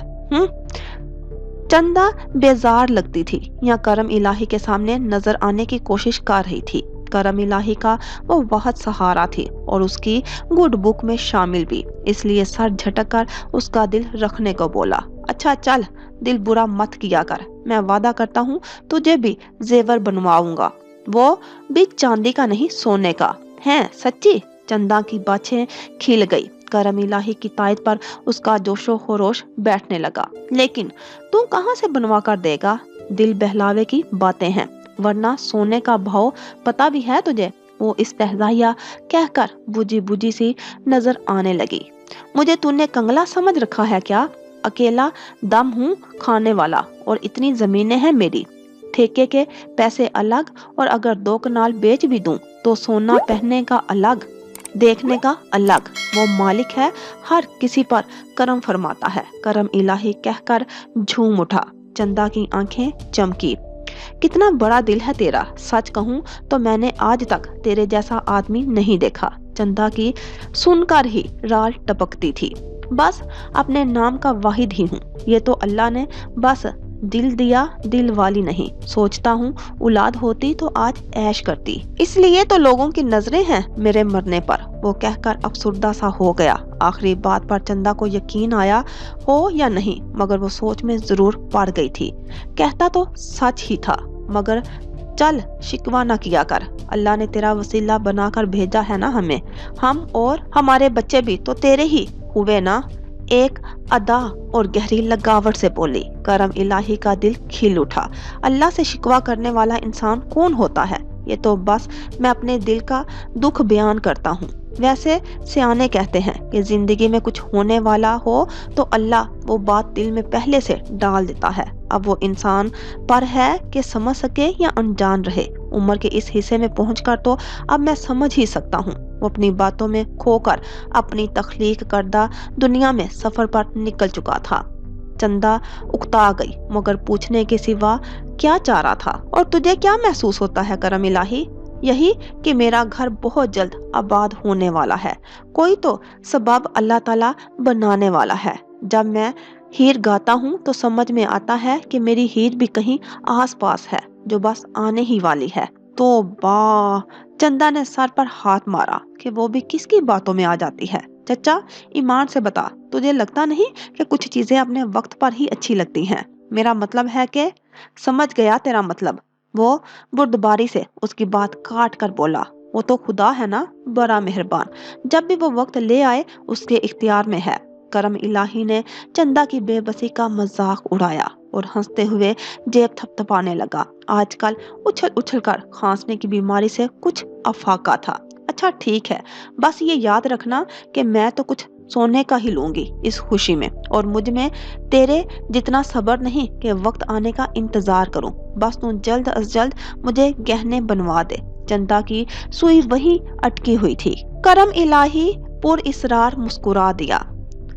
चंदा बेजार लगती थी या करम इलाही के सामने नजर आने की कोशिश कर रही थी। करम इलाही का वो बहुत सहारा थी और उसकी गुड बुक में शामिल भी, इसलिए सर झटक कर उसका दिल रखने को बोला। अच्छा चल, दिल बुरा मत किया कर, मैं वादा करता हूँ तुझे भी जेवर बनवाऊंगा, वो भी चांदी का नहीं, सोने का। है सच्ची? चंदा की बाछें खिल गई। करम इलाही की तायद पर उसका जोशो खरोश बैठने लगा। लेकिन तू कहाँ से बनवा कर देगा? दिल बहलावे की बातें हैं, वरना सोने का भाव पता भी है तुझे? वो इस्तेहज़ाइया कहकर बुझी बुझी सी नजर आने लगी। मुझे तूने कंगला समझ रखा है क्या? अकेला दम हूँ खाने वाला, और इतनी जमीनें हैं मेरी। ठेके के पैसे अलग, और अगर 2 कनाल बेच भी दूं तो सोना पहनने का अलग, देखने का अलग। वो मालिक है, हर किसी पर करम फरमाता है। करम इलाही कहकर झूम उठा। चंदा की आंखें चमकी। कितना बड़ा दिल है तेरा। सच कहूँ तो मैंने आज तक तेरे जैसा आदमी नहीं देखा। चंदा की सुनकर ही राल टपकती थी। बस अपने नाम का वाहिद ही हूँ। ये तो अल्लाह ने बस दिल दिया, दिल वाली नहीं। सोचता हूँ औलाद होती तो आज ऐश करती, इसलिए तो लोगों की नजरें हैं मेरे मरने पर। वो कहकर अफसुर्दा सा हो गया। आखिरी बात पर चंदा को यकीन आया हो या नहीं, मगर वो सोच में जरूर पड़ गई थी। कहता तो सच ही था, मगर चल शिकवा ना किया कर। अल्लाह ने तेरा वसीला बनाकर भेजा है ना हमें, हम और हमारे बच्चे भी तो तेरे ही हुए ना। एक अदा और गहरी लगावट से बोली। करम इलाही का दिल खिल उठा। अल्लाह से शिकवा करने वाला इंसान कौन होता है? ये तो बस मैं अपने दिल का दुख बयान करता हूँ। वैसे सियाने कहते हैं कि जिंदगी में कुछ होने वाला हो तो अल्लाह वो बात दिल में पहले से डाल देता है। अब वो इंसान पर है कि समझ सके या अनजान रहे। उम्र के इस हिस्से में पहुंचकर तो अब मैं समझ ही सकता हूँ। वो अपनी बातों में खोकर अपनी तख्लीक करदा दुनिया में सफर पर निकल चुका था। चंदा उकता गई, मगर पूछने के सिवा क्या चाह रहा था। और तुझे क्या महसूस होता है करम इलाही? यही कि मेरा घर बहुत जल्द आबाद होने वाला है। कोई तो सबब अल्लाह ताला बनाने वाला है। जब मैं हीर गाता हूँ तो समझ में आता है कि मेरी हीर भी कहीं आस पास है, जो बस आने ही वाली है। तो बा चंदा ने सर पर हाथ मारा कि वो भी किसकी बातों में आ जाती है। चचा, ईमान से बता, तुझे लगता नहीं कि कुछ चीजें अपने वक्त पर ही अच्छी लगती हैं? मेरा मतलब है कि समझ गया तेरा मतलब। वो बुर्दबारी से उसकी बात काट कर बोला। वो तो खुदा है ना, बड़ा मेहरबान, जब भी वो वक्त ले आए उसके इख्तियार में है। करम इलाही ने चंदा की बेबसी का मजाक उड़ाया और हंसते हुए जेब थपथपाने लगा। आजकल उछल उछल कर खांसने की बीमारी से कुछ अफाका था। अच्छा ठीक है, बस ये याद रखना कि मैं तो कुछ सोने का ही लूंगी इस खुशी में, और मुझ में तेरे जितना सब्र नहीं कि वक्त आने का इंतजार करूं। बस तू जल्द अज जल्द मुझे गहने बनवा दे। चंदा की सुई वहीं अटकी हुई थी। करम इलाही पुर इसरार मुस्कुरा दिया।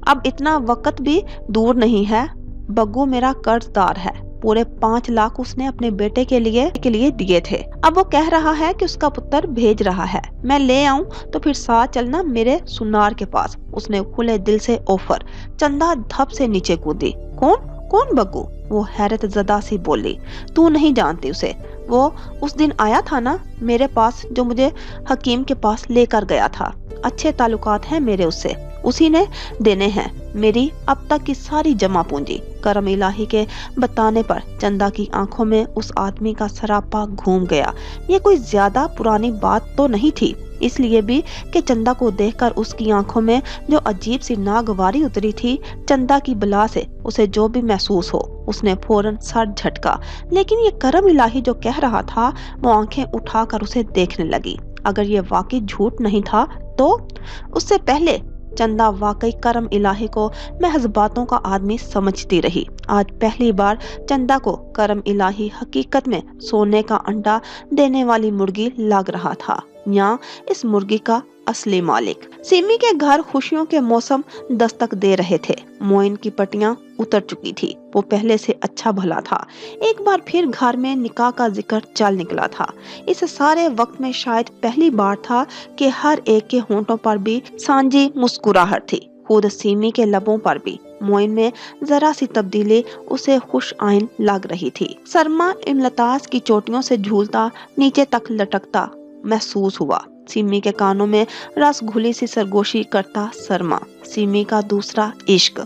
अब इतना वक्त भी दूर नहीं है, बग्गू मेरा कर्जदार है। पूरे 5 लाख उसने अपने बेटे के लिए दिए थे। अब वो कह रहा है कि उसका पुत्र भेज रहा है, मैं ले आऊं तो फिर साथ चलना मेरे सुनार के पास। उसने खुले दिल से ऑफर। चंदा धप से नीचे कूदी। कौन कौन बग्गू? वो हैरत ज़दा सी बोली। तू नहीं जानती उसे, वो उस दिन आया था ना मेरे पास, जो मुझे हकीम के पास लेकर गया था। अच्छे ताल्लुकात हैं मेरे उससे, उसी ने देने हैं मेरी अब तक की सारी जमा पूंजी। करम इलाही के बताने पर चंदा की आंखों में उस आदमी का सरापा घूम गया। ये कोई ज्यादा पुरानी बात तो नहीं थी, इसलिए भी कि चंदा को देखकर उसकी आंखों में जो अजीब सी नागवारी उतरी थी। चंदा की बला से उसे जो भी महसूस हो, उसने फौरन सर झटका। लेकिन ये करम इलाही जो कह रहा था, वो आंखें उठाकर उसे देखने लगी। अगर ये वाकई झूठ नहीं था तो उससे पहले चंदा वाकई करम इलाही को महज बातों का आदमी समझती रही। आज पहली बार चंदा को करम इलाही हकीकत में सोने का अंडा देने वाली मुर्गी लग रहा था, या इस मुर्गी का असली मालिक। सिमी के घर खुशियों के मौसम दस्तक दे रहे थे। मोइन की पट्टियां उतर चुकी थी, वो पहले से अच्छा भला था। एक बार फिर घर में निकाह का जिक्र चल निकला था। इस सारे वक्त में शायद पहली बार था कि हर एक के होंठों पर भी सांझी मुस्कुराहट थी, खुद सिमी के लबों पर भी। मोइन में जरा सी तब्दीली उसे खुश आइन लग रही थी। सरमा इमलतास की चोटियों से झूलता नीचे तक लटकता महसूस हुआ। सिमी के कानों में रस घुली सी सरगोशी करता सरमा, सिमी का दूसरा इश्क।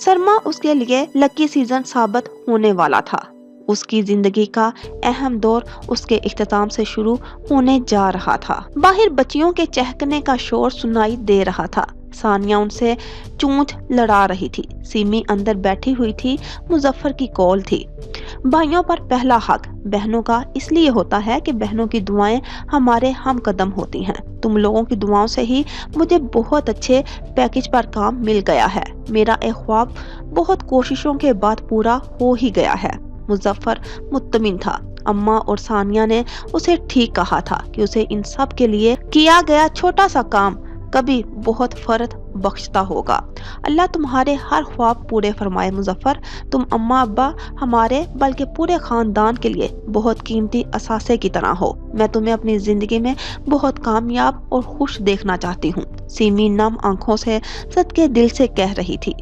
सरमा उसके लिए लकी सीजन साबित होने वाला था। उसकी जिंदगी का अहम दौर उसके इख्तिताम से शुरू होने जा रहा था। बाहर बच्चियों के चहकने का शोर सुनाई दे रहा था। सानिया उनसे चूंच लड़ा रही थी। सिमी अंदर बैठी हुई थी। मुजफ्फर की कॉल थी। भाइयों पर पहला हक बहनों का इसलिए होता है कि बहनों की दुआएं हमारे हम कदम होती हैं। तुम लोगों की दुआओं से ही मुझे बहुत अच्छे पैकेज पर काम मिल गया है। मेरा एक ख्वाब बहुत कोशिशों के बाद पूरा हो ही गया है। मुजफ्फर मुत्तमिन था। अम्मा और सानिया ने उसे ठीक कहा था कि उसे इन सब के लिए किया गया छोटा सा काम कभी बहुत फर्ज बख्शता होगा। अल्लाह तुम्हारे हर ख्वाब पूरे फरमाए मुजफ्फर। तुम अम्मा अब्बा हमारे बल्कि पूरे खानदान के लिए बहुत कीमती असासे की तरह हो। मैं तुम्हें अपनी जिंदगी में बहुत कामयाब और खुश देखना चाहती हूँ। सिमी नम आंखों से सदके दिल से कह रही थी।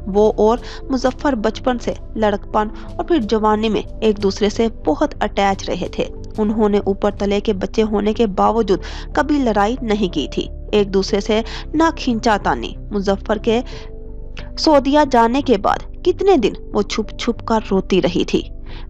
वो और मुजफ्फर बचपन से लड़कपन और फिर जवानी में एक दूसरे से बहुत अटैच रहे थे। उन्होंने ऊपर तले के बच्चे होने के बावजूद कभी लड़ाई नहीं की थी, एक दूसरे से ना खींचा तानी। मुजफ्फर के सऊदीया जाने के बाद कितने दिन वो छुप छुप कर रोती रही थी।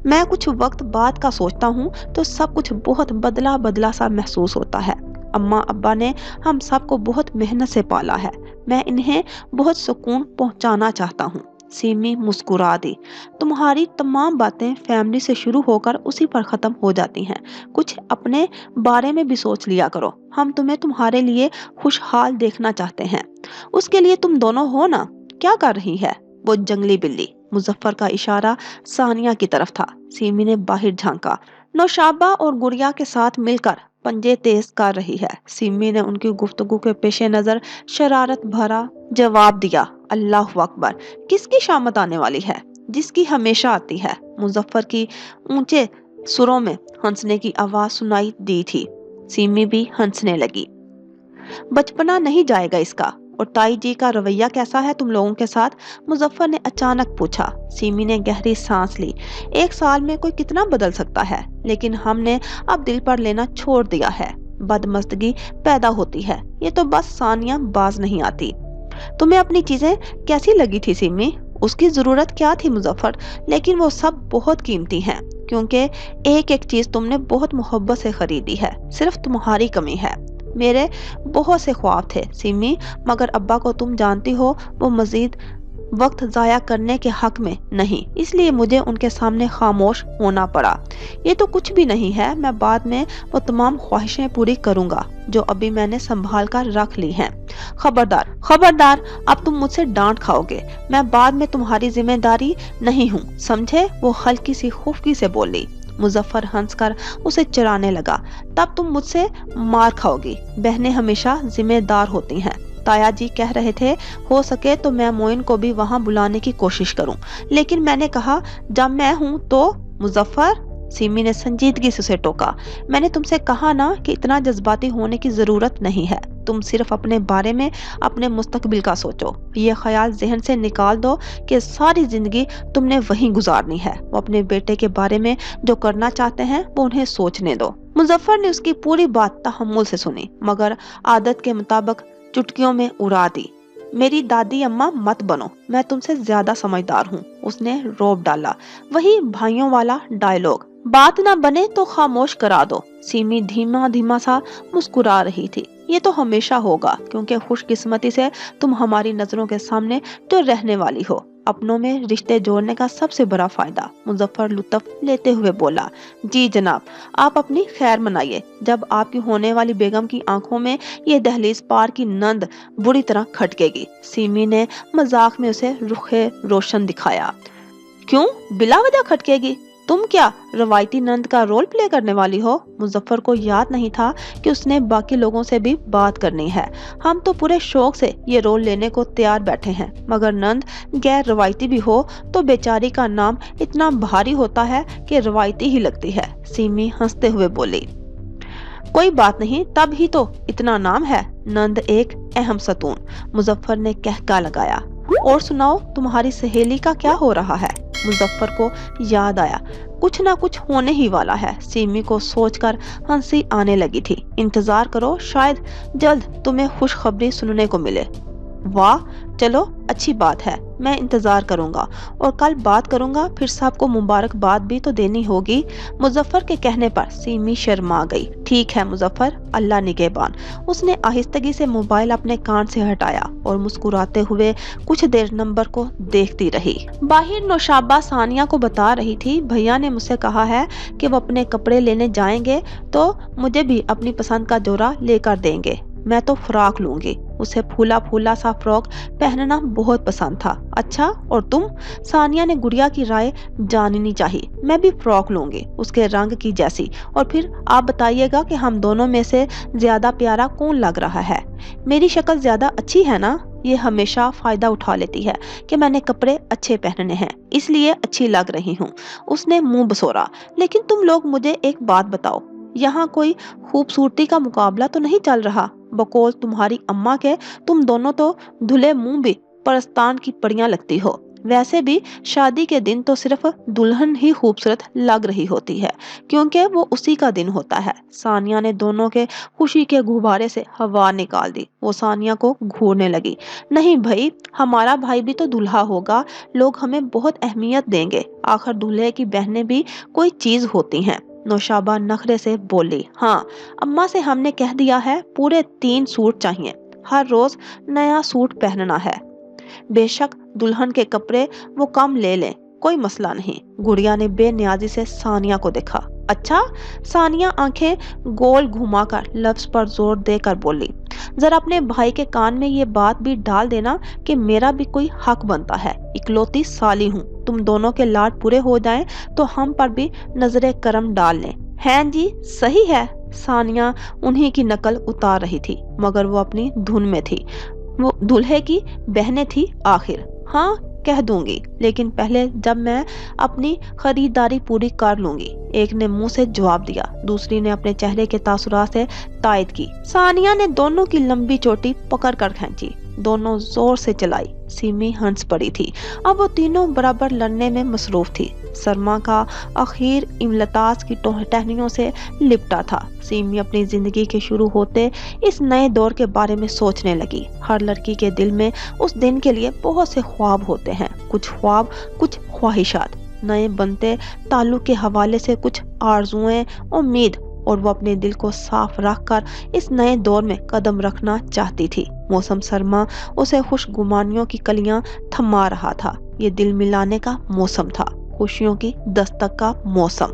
मैं कुछ वक्त बाद का सोचता हूँ तो सब कुछ बहुत बदला बदला सा महसूस होता है। अम्मा अब्बा ने हम सबको बहुत मेहनत से पाला है। मैं इन्हें बहुत सुकून पहुंचाना चाहता हूँ। सिमी मुस्कुरा दी। तुम्हारी तमाम बातें फैमिली से शुरू होकर उसी पर खत्म हो जाती हैं। कुछ अपने बारे में भी सोच लिया करो। हम तुम्हें तुम्हारे लिए खुशहाल देखना चाहते हैं। उसके लिए तुम दोनों हो ना। क्या कर रही है वो जंगली बिल्ली? मुजफ्फर का इशारा सानिया की तरफ था। सिमी ने बाहर झांका। नौशाबा और गुड़िया के साथ मिलकर पंजे तेज कर रही है। सिमी ने उनकी गुफ्तगू के पेशे नजर शरारत भरा जवाब दिया। अल्लाह अकबर, किसकी शामत आने वाली है? जिसकी हमेशा आती है। मुजफ्फर की ऊंचे सुरों में हंसने की आवाज सुनाई दी थी। सिमी भी हंसने लगी। बचपना नहीं जाएगा इसका। और ताई जी का रवैया कैसा है तुम लोगों के साथ? मुजफ्फर ने अचानक पूछा। सिमी ने गहरी सांस ली। 1 साल में कोई कितना बदल सकता है, लेकिन हमने अब दिल पर लेना छोड़ दिया है। बदमस्तगी पैदा होती है। ये तो बस सानिया बाज नहीं आती। तुम्हें अपनी चीजें कैसी लगी थी सिमी? उसकी जरूरत क्या थी मुजफ्फर? लेकिन वो सब बहुत कीमती हैं, क्योंकि एक एक चीज तुमने बहुत मोहब्बत से खरीदी है। सिर्फ तुम्हारी कमी है। मेरे बहुत से ख्वाब थे सिमी, मगर अब्बा को तुम जानती हो, वो मजीद वक्त जाया करने के हक में नहीं, इसलिए मुझे उनके सामने खामोश होना पड़ा। ये तो कुछ भी नहीं है। मैं बाद में वो तमाम ख्वाहिशें पूरी करूंगा जो अभी मैंने संभाल कर रख ली हैं। खबरदार खबरदार, अब तुम मुझसे डांट खाओगे। मैं बाद में तुम्हारी जिम्मेदारी नहीं हूँ, समझे? वो हल्की सी खुफकी से बोली। मुजफ्फर हंसकर उसे चिढ़ाने लगा। तब तुम मुझसे मार खाओगी, बहनें हमेशा जिम्मेदार होती हैं। ताया जी कह रहे थे हो सके तो मैं मोइन को भी वहां बुलाने की कोशिश करूं, लेकिन मैंने कहा जब मैं हूं तो। मुजफ्फर, सिमी ने संजीदगी से उसे टोका, मैंने तुमसे कहा ना कि इतना जज्बाती होने की जरूरत नहीं है। तुम सिर्फ अपने बारे में, अपने मुस्तकबिल का सोचो। ये ख्याल जहन से निकाल दो कि सारी जिंदगी तुमने वहीं गुजारनी है। वो अपने बेटे के बारे में जो करना चाहते हैं वो उन्हें सोचने दो। मुजफ्फर ने उसकी पूरी बात तहम्मुल से सुनी, मगर आदत के मुताबिक चुटकियों में उड़ा दी। मेरी दादी अम्मा मत बनो, मैं तुमसे ज्यादा समझदार हूँ, उसने रोब डाला। वही भाइयों वाला डायलॉग, बात ना बने तो खामोश करा दो। सिमी धीमा धीमा सा मुस्कुरा रही थी। ये तो हमेशा होगा, क्योंकि खुशकिस्मती से तुम हमारी नजरों के सामने तो रहने वाली हो। अपनों में रिश्ते जोड़ने का सबसे बड़ा फायदा। मुजफ्फर लुत्फ लेते हुए बोला, जी जनाब, आप अपनी खैर मनाइए। जब आपकी होने वाली बेगम की आंखों में ये दहलीज पार की नंद बुरी तरह खटकेगी। सिमी ने मजाक में उसे रुखे रोशन दिखाया। क्यों बिला वजह खटकेगी? तुम क्या रवायती नंद का रोल प्ले करने वाली हो? मुजफ्फर को याद नहीं था कि उसने बाकी लोगों से भी बात करनी है। हम तो पूरे शौक से ये रोल लेने को तैयार बैठे हैं, मगर नंद गैर रवायती भी हो तो बेचारी का नाम इतना भारी होता है कि रवायती ही लगती है। सिमी हंसते हुए बोली, कोई बात नहीं, तब ही तो इतना नाम है। नंद एक अहम सतून। मुजफ्फर ने कहका लगाया। और सुनाओ, तुम्हारी सहेली का क्या हो रहा है? मुजफ्फर को याद आया, कुछ ना कुछ होने ही वाला है। सिमी को सोचकर हंसी आने लगी थी। इंतजार करो, शायद जल्द तुम्हें खुशखबरी सुनने को मिले। वाह, चलो अच्छी बात है, मैं इंतजार करूंगा और कल बात करूंगा। फिर सबको मुबारकबाद भी तो देनी होगी। मुजफ्फर के कहने पर सिमी शर्मा गई। ठीक है मुजफ्फर, अल्लाह निगहबान। उसने आहिस्तगी से मोबाइल अपने कान से हटाया और मुस्कुराते हुए कुछ देर नंबर को देखती रही। बाहिर नौशाबा सानिया को बता रही थी, भैया ने मुझसे कहा है कि वो अपने कपड़े लेने जाएंगे तो मुझे भी अपनी पसंद का जोड़ा लेकर देंगे। मैं तो फ्रॉक लूंगी। उसे फूला फूला सा फ्रॉक पहनना बहुत पसंद था। अच्छा, और तुम? सानिया ने गुड़िया की राय जाननी चाहिए। मैं भी फ्रॉक लूंगी, उसके रंग की जैसी, और फिर आप बताइएगा कि हम दोनों में से ज्यादा प्यारा कौन लग रहा है। मेरी शक्ल ज्यादा अच्छी है ना? ये हमेशा फायदा उठा लेती है कि मैंने कपड़े अच्छे पहनने हैं, इसलिए अच्छी लग रही हूँ। उसने मुंह बसोरा। लेकिन तुम लोग मुझे एक बात बताओ, यहाँ कोई खूबसूरती का मुकाबला तो नहीं चल रहा? बकौल तुम्हारी अम्मा के तुम दोनों तो धुले मुंह भी परस्तान की परियां लगती हो। वैसे भी शादी के दिन तो सिर्फ दुल्हन ही खूबसूरत लग रही होती है, क्योंकि वो उसी का दिन होता है। सानिया ने दोनों के खुशी के गुब्बारे से हवा निकाल दी। वो सानिया को घूरने लगी। नहीं भाई, हमारा भाई भी तो दूल्हा होगा, लोग हमें बहुत अहमियत देंगे। आखिर दूल्हे की बहनें भी कोई चीज होती हैं। नौशाबा नखरे से बोली, हाँ, अम्मा से हमने कह दिया है पूरे 3 सूट चाहिए, हर रोज नया सूट पहनना है। बेशक दुल्हन के कपड़े वो कम ले लें, कोई मसला नहीं। गुड़िया ने बेनियाजी से सानिया को देखा। अच्छा? सानिया आंखें गोल घुमाकर लफ्ज पर जोर देकर बोली, जरा अपने भाई के कान में ये बात भी डाल देना कि मेरा भी कोई हक बनता है। इकलौती साली हूँ, तुम दोनों के लाड पूरे हो जाएं तो हम पर भी नजरे करम डाल लें। हैं जी, सही है। सानिया उन्हीं की नकल उतार रही थी, मगर वो अपनी धुन में थी। वो दूल्हे की बहनें थी आखिर। हाँ, कह दूंगी, लेकिन पहले जब मैं अपनी खरीदारी पूरी कर लूंगी। एक ने मुंह से जवाब दिया, दूसरी ने अपने चेहरे के तासुरात से तायद की। सानिया ने दोनों की लंबी चोटी पकड़ कर खींची, दोनों जोर से चलाई। सिमी हंस पड़ी थी। अब वो तीनों बराबर लड़ने में मसरूफ थी। सरमा का आखिर इमलतास की टहनियों से लिपटा था। सिमी अपनी जिंदगी के शुरू होते इस नए दौर के बारे में सोचने लगी। हर लड़की के दिल में उस दिन के लिए बहुत से ख्वाब होते हैं, कुछ ख्वाब, कुछ ख्वाहिशात, नए बनते ताल्लुक के हवाले से कुछ आरजुएं, उम्मीद, और वो अपने दिल को साफ रखकर इस नए दौर में कदम रखना चाहती थी। मौसम सरमा उसे खुशगुमानियों की कलियां थमा रहा था। ये दिल मिलाने का मौसम था, खुशियों की दस्तक का मौसम।